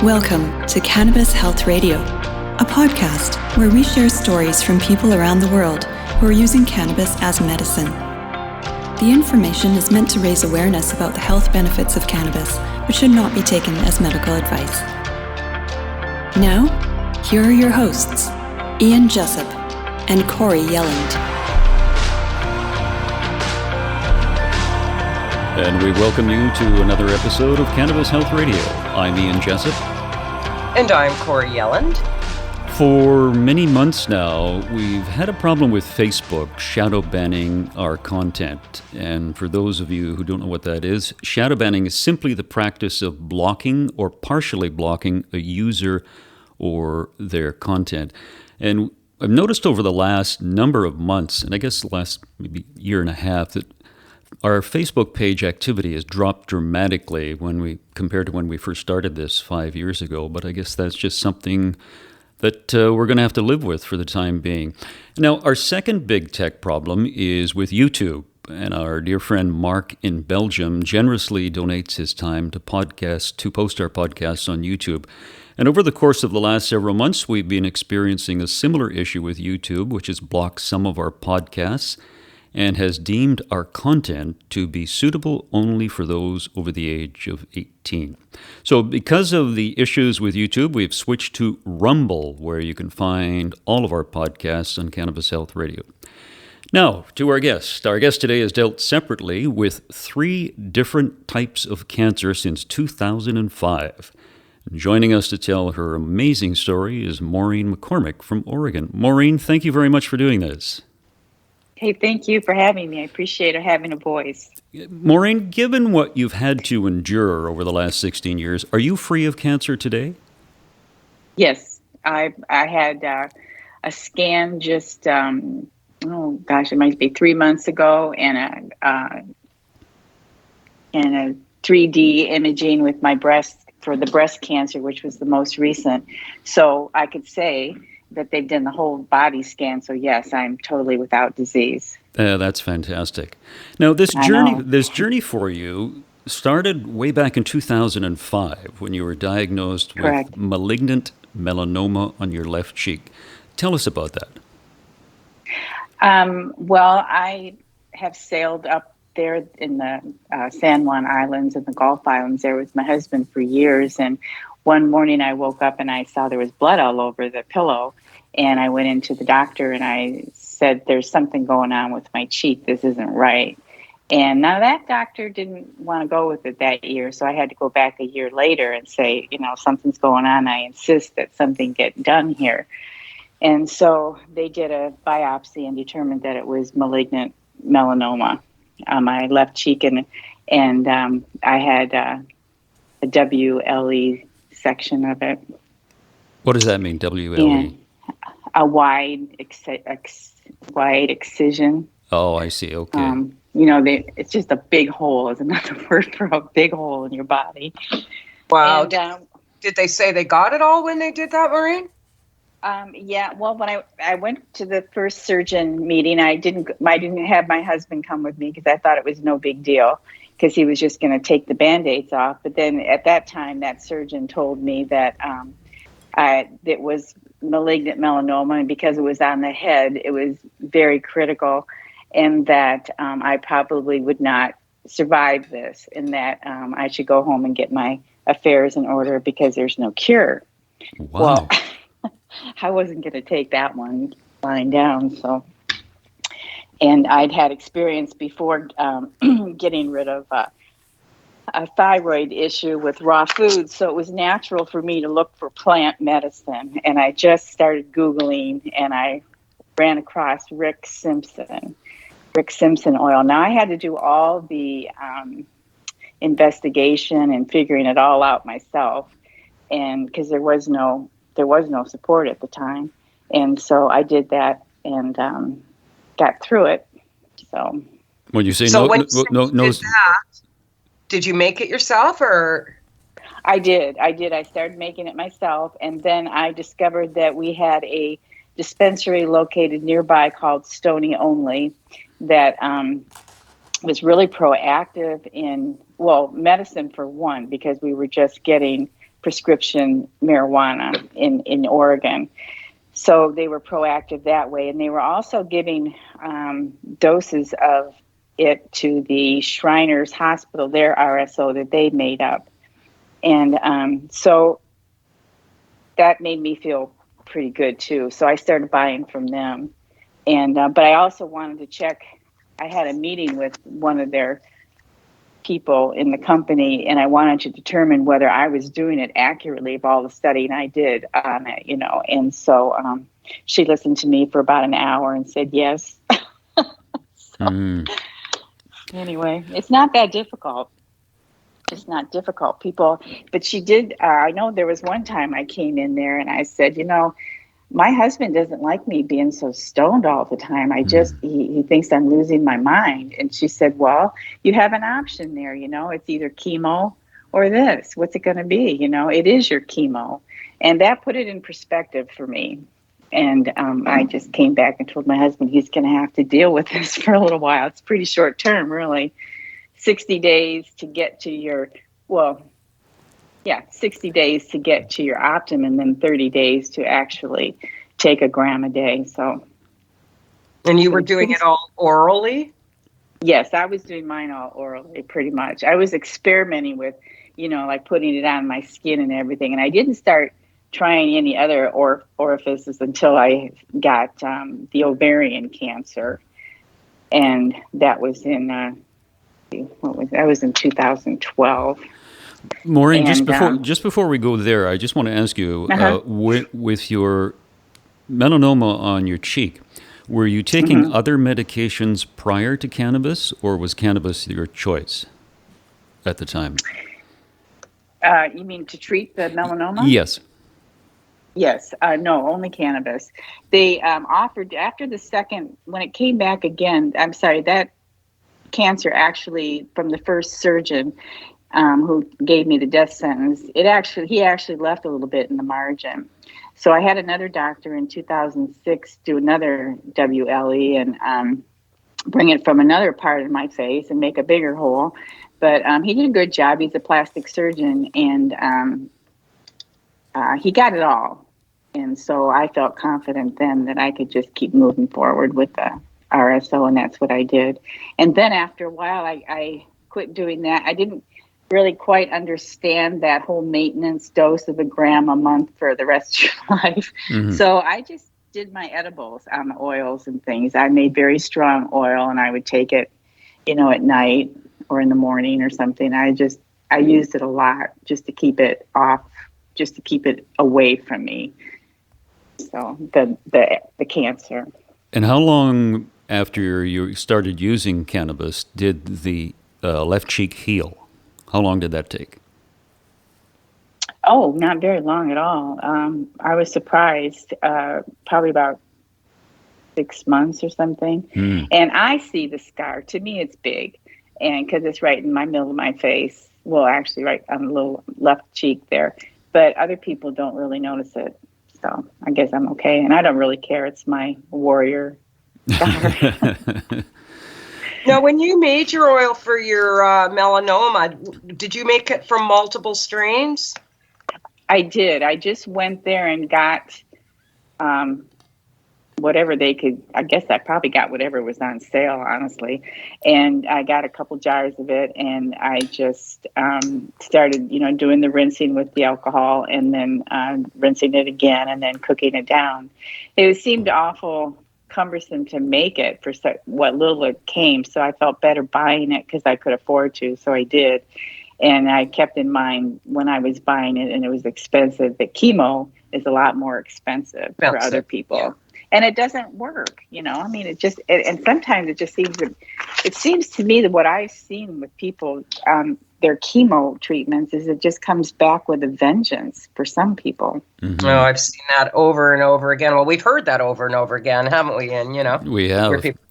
Welcome to Cannabis Health Radio, a podcast where we share stories from people around the world who are using cannabis as medicine. The information is meant to raise awareness about the health benefits of cannabis, but should not be taken as medical advice. Now, here are your hosts, Ian Jessop and Corey Yelland. And we welcome you to another episode of Cannabis Health Radio. I'm Ian Jessop. And I'm Corey Yelland. For many months now, we've had a problem with Facebook shadow banning our content. And for those of you who don't know what that is, shadow banning is simply the practice of blocking or partially blocking a user or their content. And I've noticed over the last number of months, and I guess the last maybe year and a half, that our Facebook page activity has dropped dramatically compared to when we first started this 5 years ago. But I guess that's just something that we're going to have to live with for the time being. Now, our second big tech problem is with YouTube. And our dear friend Mark in Belgium generously donates his time to post our podcasts on YouTube. And over the course of the last several months, we've been experiencing a similar issue with YouTube, which has blocked some of our podcasts and has deemed our content to be suitable only for those over the age of 18. So because of the issues with YouTube, we've switched to Rumble, where you can find all of our podcasts on Cannabis Health Radio. Now, to our guest. Our guest today has dealt separately with 3 different types of cancer since 2005. Joining us to tell her amazing story is Maureen McCormick from Oregon. Maureen, thank you very much for doing this. Hey, thank you for having me. I appreciate having a voice. Maureen, given what you've had to endure over the last 16 years, are you free of cancer today? Yes, I had a scan just, it might be 3 months ago, and a 3D imaging with my breast for the breast cancer, which was the most recent. So I could say that they've done the whole body scan. So yes, I'm totally without disease. That's fantastic. Now, this journey for you started way back in 2005 when you were diagnosed Correct. with malignant melanoma on your left cheek. Tell us about that. Well, I have sailed up there in the San Juan Islands and the Gulf Islands there with my husband for years. And one morning I woke up and I saw there was blood all over the pillow. And I went into the doctor and I said, there's something going on with my cheek. This isn't right. And now that doctor didn't want to go with it that year. So I had to go back a year later and say, something's going on. I insist that something get done here. And so they did a biopsy and determined that it was malignant melanoma on my left cheek. And I had a WLE section of it. What does that mean, WLE? A wide excision. Oh, I see. Okay. It's just a big hole is another word for a big hole in your body. Wow. And, did they say they got it all when they did that, Maureen? Yeah. Well, when I went to the first surgeon meeting, I didn't have my husband come with me because I thought it was no big deal because he was just going to take the Band-Aids off. But then at that time, that surgeon told me that it was malignant melanoma, and because it was on the head, it was very critical, and that I probably would not survive this, and that I should go home and get my affairs in order because there's no cure. Wow. Well, I wasn't going to take that one lying down. So, and I'd had experience before getting rid of a thyroid issue with raw foods, so it was natural for me to look for plant medicine. And I just started Googling, and I ran across Rick Simpson Oil. Now I had to do all the investigation and figuring it all out myself, and because there was no support at the time, and so I did that and got through it. So when you say no, did you make it yourself or? I did. I started making it myself, and then I discovered that we had a dispensary located nearby called Stony only that was really proactive in, medicine for one, because we were just getting prescription marijuana in Oregon. So they were proactive that way. And they were also giving doses of it to the Shriners Hospital, their RSO that they made up. And so that made me feel pretty good too. So I started buying from them. And but I also wanted to check. I had a meeting with one of their people in the company, and I wanted to determine whether I was doing it accurately of all the studying I did on it, And so she listened to me for about an hour and said yes. Anyway, it's not that difficult. It's not difficult, people. But she did. I know there was one time I came in there and I said, my husband doesn't like me being so stoned all the time. He thinks I'm losing my mind. And she said, well, you have an option there. It's either chemo or this. What's it going to be? It is your chemo. And that put it in perspective for me. And I just came back and told my husband he's going to have to deal with this for a little while. It's pretty short term, really. 60 days to get to your, 60 days to get to your optimum, and then 30 days to actually take a gram a day. So, and you were doing it all orally? Yes, I was doing mine all orally, pretty much. I was experimenting with, like putting it on my skin and everything. And I didn't start trying any other orifices until I got the ovarian cancer. And that was in, that was in 2012. Maureen, just before we go there, I just want to ask you, with your melanoma on your cheek, were you taking other medications prior to cannabis, or was cannabis your choice at the time? You mean to treat the melanoma? Yes. Yes. No, only cannabis. They offered, after the second, when it came back again, I'm sorry, that cancer actually, from the first surgeon who gave me the death sentence, he actually left a little bit in the margin. So I had another doctor in 2006 do another WLE and bring it from another part of my face and make a bigger hole. But he did a good job. He's a plastic surgeon, and he got it all. And so I felt confident then that I could just keep moving forward with the RSO, and that's what I did. And then after a while, I quit doing that. I didn't really quite understand that whole maintenance dose of a gram a month for the rest of your life. So I just did my edibles on the oils and things. I made very strong oil, and I would take it, at night or in the morning or something. I used it a lot just to keep it off, just to keep it away from me. So the cancer. And how long after you started using cannabis did the left cheek heal? How long did that take? Oh, not very long at all. I was surprised, probably about 6 months or something. And I see the scar. To me, it's big. And because it's right in my middle of my face. Well, actually right on the little left cheek there. But other people don't really notice it. So I guess I'm okay. And I don't really care. It's my warrior scar. Now, when you made your oil for your melanoma, did you make it from multiple strains? I did. I just went there and got whatever they could. I guess I probably got whatever was on sale, honestly. And I got a couple jars of it, and I just started, doing the rinsing with the alcohol, and then rinsing it again, and then cooking it down. It seemed awful cumbersome to make it for what little it came, so I felt better buying it because I could afford to, so I did. And I kept in mind when I was buying it and it was expensive, that chemo is a lot more expensive for other people. Yeah. And it doesn't work, I mean, and sometimes it just seems to me that what I've seen with people, their chemo treatments, is it just comes back with a vengeance for some people. Oh, I've seen that over and over again. Well, we've heard that over and over again, haven't we? And, we have. People,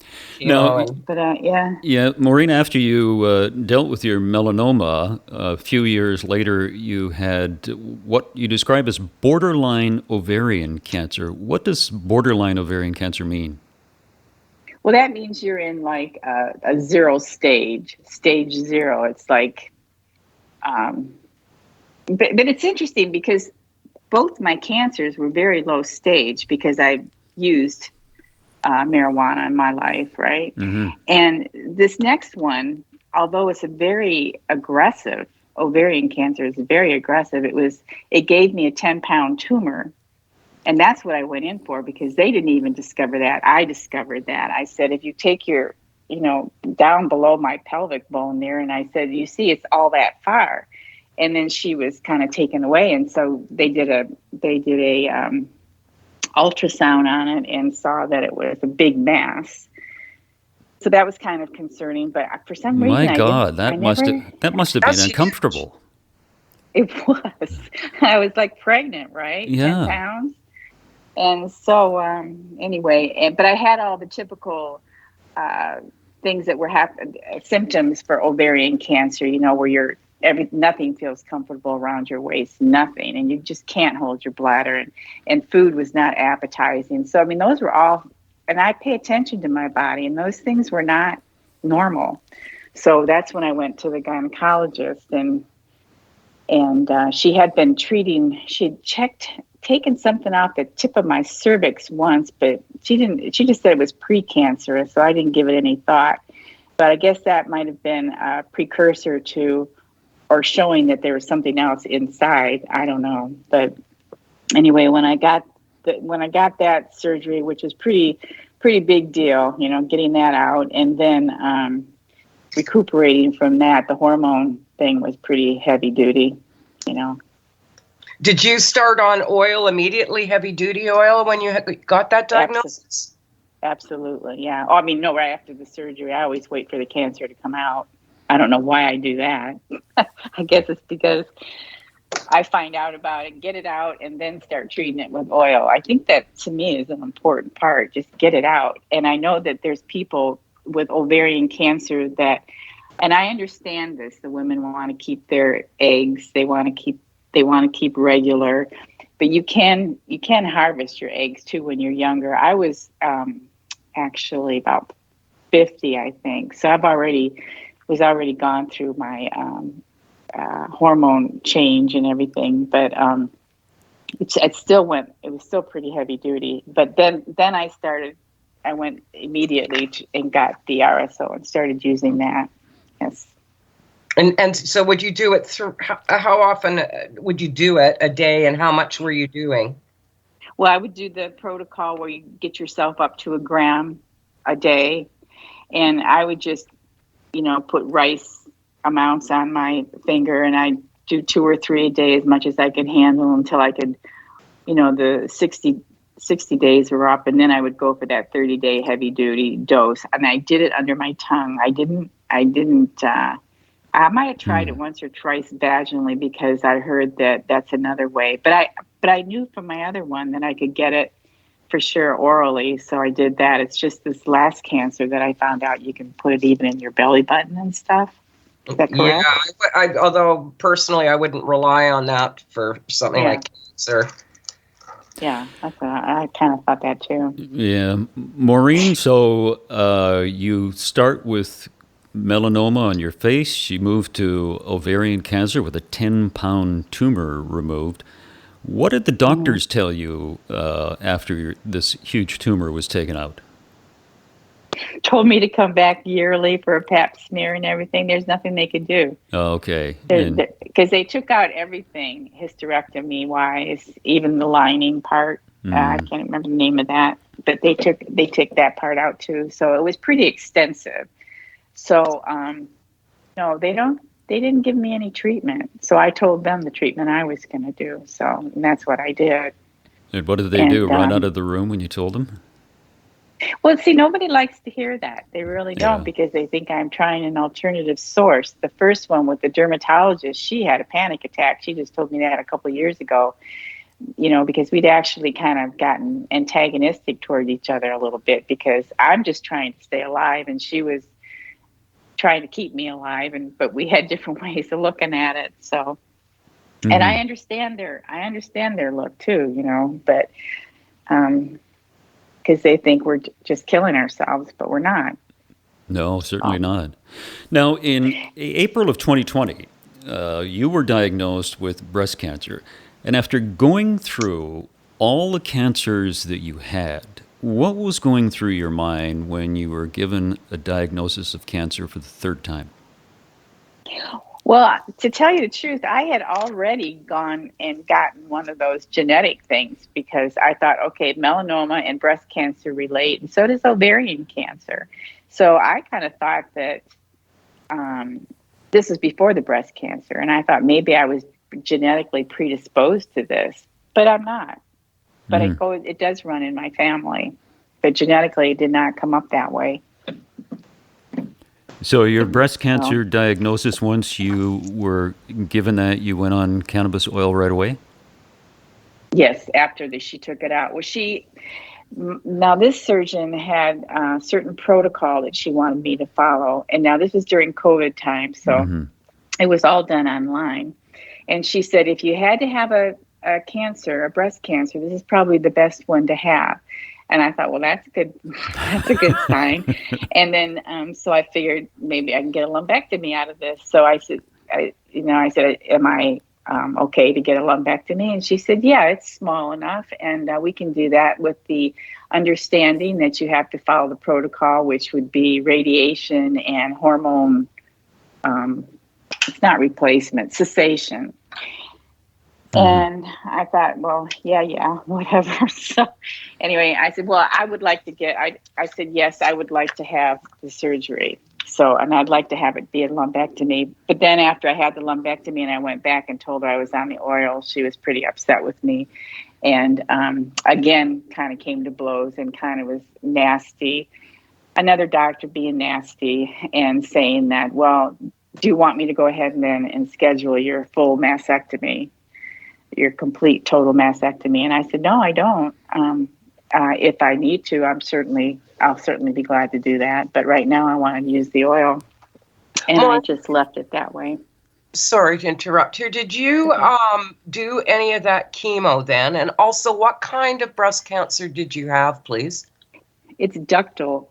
Yeah, Maureen, after you dealt with your melanoma, a few years later, you had what you describe as borderline ovarian cancer. What does borderline ovarian cancer mean? Well, that means you're in like a zero stage 0. It's like, but it's interesting because both my cancers were very low stage because I used marijuana in my life, right? Mm-hmm. And this next one, although it's a very aggressive ovarian cancer, is very aggressive. It gave me a 10-pound tumor, and that's what I went in for because they didn't even discover that. I discovered that. I said, if you take your, down below my pelvic bone there, and I said, you see, it's all that far. And then she was kind of taken away, and so they did a ultrasound on it and saw that it was a big mass. So that was kind of concerning, but for some reason, My God, that must have been uncomfortable. It was. I was like pregnant, right? Yeah. 10 pounds. And so anyway, but I had all the typical things that were symptoms for ovarian cancer, where nothing feels comfortable around your waist, nothing, and you just can't hold your bladder, and food was not appetizing. So those were all, and I pay attention to my body, and those things were not normal. So that's when I went to the gynecologist, and she had been she'd taken something off the tip of my cervix once, but she just said it was precancerous, so I didn't give it any thought. But I guess that might have been a precursor to, or showing that there was something else inside. I don't know. But anyway, when I got that surgery, which was pretty big deal, getting that out, and then recuperating from that, the hormone thing was pretty heavy duty, Did you start on oil immediately, heavy duty oil, when you got that diagnosis? Absolutely, yeah. No, right after the surgery. I always wait for the cancer to come out. I don't know why I do that. I guess it's because I find out about it, get it out, and then start treating it with oil. I think that, to me, is an important part. Just get it out. And I know that there's people with ovarian cancer that, and I understand this, the women want to keep their eggs. They want to keep regular, but you can harvest your eggs too when you're younger. I was actually about 50, I think. So I've already gone through my hormone change and everything, but it was still pretty heavy duty. But then I went immediately and got the RSO and started using that. Yes. And so would you do it through, how often would you do it a day, and how much were you doing? Well, I would do the protocol where you get yourself up to 1 gram a day, and I would just, put rice amounts on my finger, and I do 2 or 3 a day, as much as I could handle, until I could, the 60 days were up, and then I would go for that 30-day heavy duty dose. And I did it under my tongue. I might have tried it once or twice vaginally, because I heard that that's another way. But I knew from my other one that I could get it for sure orally, so I did that. It's just this last cancer that I found out you can put it even in your belly button and stuff. Is that correct? Yeah, although personally I wouldn't rely on that for something like cancer. Yeah, I kind of thought that too. Yeah. Maureen, so you start with melanoma on your face. You moved to ovarian cancer with a 10-pound tumor removed. What did the doctors tell you after this huge tumor was taken out? Told me to come back yearly for a pap smear and everything. There's nothing they could do. Oh, okay. Because they took out everything, hysterectomy-wise, even the lining part. I can't remember the name of that, but they took that part out too. So it was pretty extensive. So no, they didn't give me any treatment. So I told them the treatment I was going to do. So, and that's what I did. And what did they do? Run out of the room when you told them? Well, see, nobody likes to hear that. They really don't, because they think I'm trying an alternative source. The first one with the dermatologist, she had a panic attack. She just told me that a couple of years ago, because we'd actually kind of gotten antagonistic toward each other a little bit, because I'm just trying to stay alive and she was trying to keep me alive, but we had different ways of looking at it. So, and I understand their look too, but because they think we're just killing ourselves, but we're not. No, certainly not. Now, in April of 2020, you were diagnosed with breast cancer. And after going through all the cancers that you had, what was going through your mind when you were given a diagnosis of cancer for the third time? Well, to tell you the truth, I had already gone and gotten one of those genetic things because I thought, okay, melanoma and breast cancer relate, and so does ovarian cancer. So I kind of thought that this was before the breast cancer, and I thought maybe I was genetically predisposed to this, but I'm not. But it does run in my family, but genetically it did not come up that way. So your breast cancer diagnosis, once you were given that, you went on cannabis oil right away? Yes, after she took it out. Now this surgeon had a certain protocol that she wanted me to follow. And now this was during COVID time, so it was all done online. And she said, if you had to have a breast cancer, this is probably the best one to have. And I thought, well, that's good. That's a good sign. And then, so I figured maybe I can get a lumpectomy out of this. So I said, am I okay to get a lumpectomy? And she said, yeah, it's small enough. And we can do that with the understanding that you have to follow the protocol, which would be radiation and hormone. It's not replacement, cessation. And I thought, well, yeah, whatever. So anyway, I said, well, I would like to I said, yes, I would like to have the surgery. So, and I'd like to have it be a lumpectomy. But then after I had the lumpectomy and I went back and told her I was on the oil, she was pretty upset with me. And again, kind of came to blows and kind of was nasty. Another doctor being nasty and saying that, well, do you want me to go ahead and schedule your full mastectomy? Your complete total mastectomy? And I said, no, I don't. If I need to, I'll certainly be glad to do that. But right now I want to use the oil. And I just left it that way. Sorry to interrupt here. Did you do any of that chemo then? And also, what kind of breast cancer did you have, please? It's ductal.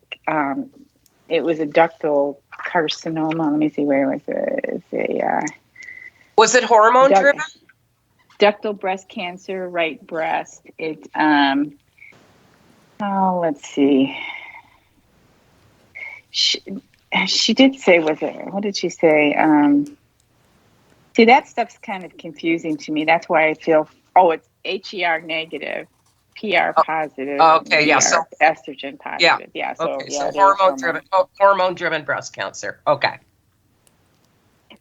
It was a ductal carcinoma. Let me see, where was it? Was it hormone driven? Ductal breast cancer, right breast. It, let's see. She did say, what did she say? See, that stuff's kind of confusing to me. That's why I feel, it's HER negative, PR positive. Okay, yeah. So estrogen positive. Yeah. So, okay, so hormone driven breast cancer. Okay.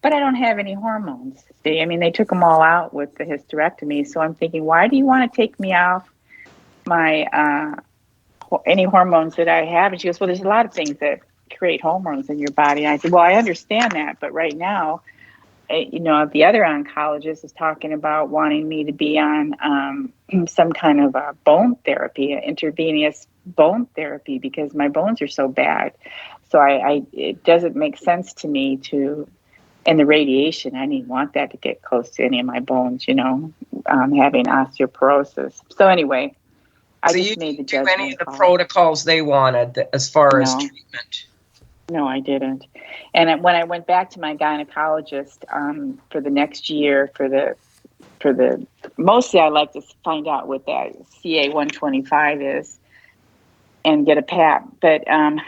But I don't have any hormones. See, I mean, they took them all out with the hysterectomy. So I'm thinking, why do you want to take me off my any hormones that I have? And she goes, well, there's a lot of things that create hormones in your body. And I said, well, I understand that, but right now, the other oncologist is talking about wanting me to be on some kind of a bone therapy, intravenous bone therapy, because my bones are so bad. So it doesn't make sense to me to. And the radiation, I didn't want that to get close to any of my bones, having osteoporosis. So anyway, I just made the judgment. So you didn't do any of the protocols they wanted as far as treatment? No, I didn't. And when I went back to my gynecologist for the next year, mostly I like to find out what that CA 125 is and get a PAP. But and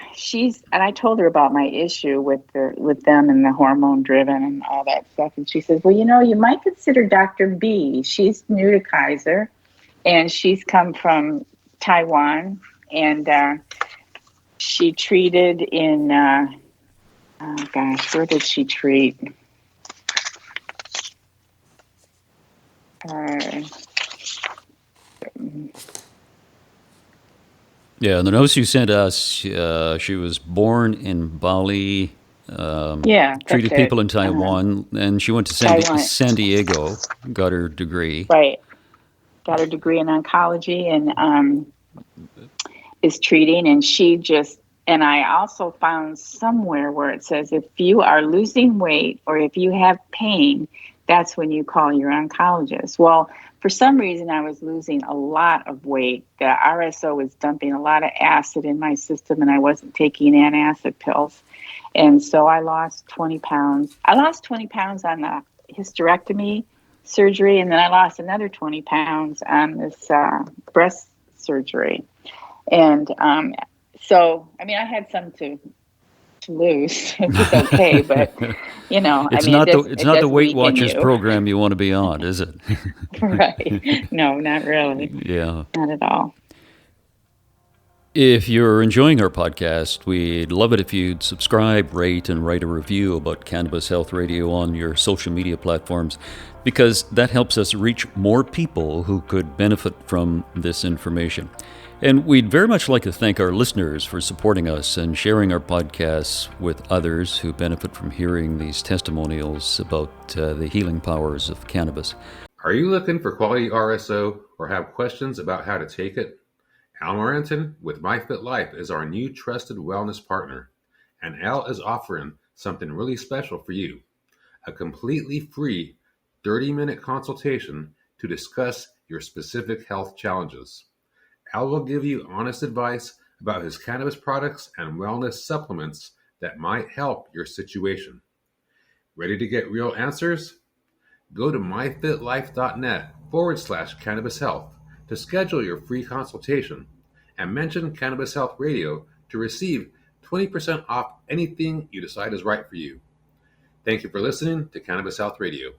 I told her about my issue with them and the hormone driven and all that stuff. And she says, well, you might consider Dr. B. She's new to Kaiser and she's come from Taiwan, and she treated in, where did she treat? Yeah, the notes you sent us, she was born in Bali, treated people in Taiwan, and she went to San Diego, got her degree. Right. Got her degree in oncology and is treating. And I also found somewhere where it says if you are losing weight or if you have pain, that's when you call your oncologist. Well, for some reason, I was losing a lot of weight. The RSO was dumping a lot of acid in my system, and I wasn't taking antacid pills. And so I lost 20 pounds. I lost 20 pounds on the hysterectomy surgery, and then I lost another 20 pounds on this breast surgery. And so, I mean, I had some to lose. It was okay, but it's not the Weight Watchers program you want to be on, is it? Right. No, not really. Yeah. Not at all. If you're enjoying our podcast, we'd love it if you'd subscribe, rate, and write a review about Cannabis Health Radio on your social media platforms, because that helps us reach more people who could benefit from this information. And we'd very much like to thank our listeners for supporting us and sharing our podcasts with others who benefit from hearing these testimonials about the healing powers of cannabis. Are you looking for quality RSO or have questions about how to take it? Al Morenton with MyFitLife is our new trusted wellness partner, and Al is offering something really special for you, a completely free 30-minute consultation to discuss your specific health challenges. Al will give you honest advice about his cannabis products and wellness supplements that might help your situation. Ready to get real answers? Go to myfitlife.net/cannabis health to schedule your free consultation and mention Cannabis Health Radio to receive 20% off anything you decide is right for you. Thank you for listening to Cannabis Health Radio.